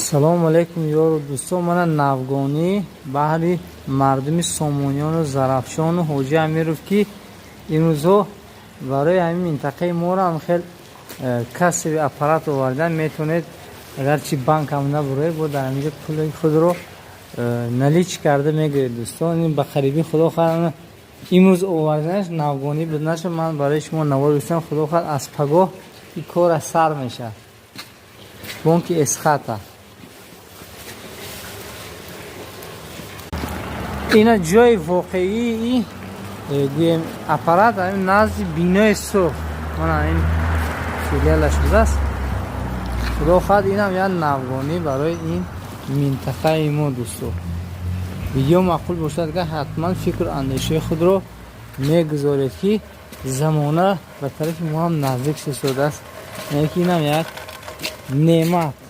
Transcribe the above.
салому алайкум ёру дӯстон, мана навгонӣ баҳри мардуми сомониёну зарафшону ҳоҷи амиров ки имрӯзҳо барои ҳамин минтақаи морам хел касби аппарат овардан метавонед, агар чи банк ҳам набуроед бо дар ҳаминҷо пули худро налич карда мегӯед. Дӯстон, ин ба қариби худо хоҳад имрӯз оварданаш навгонӣ буд наша. Ман барои шумо навор гуфтам, худо хоҳад аз пагоҳ ин кора сар мешавад. бонки эсхата ина ҷои воқеии гӯем аппарат ҳамин назди бинои сурх. мана ин филиалаш будааст. худо хоҳад инам як навгонӣ барои ин минтақаи мо. дӯстон, видео маъқул бошад ки ҳатман фикру андешаи худро мегузоред ки замона ба тарафи мо ҳам наздик шудааст. яъне ки инам як неъмат.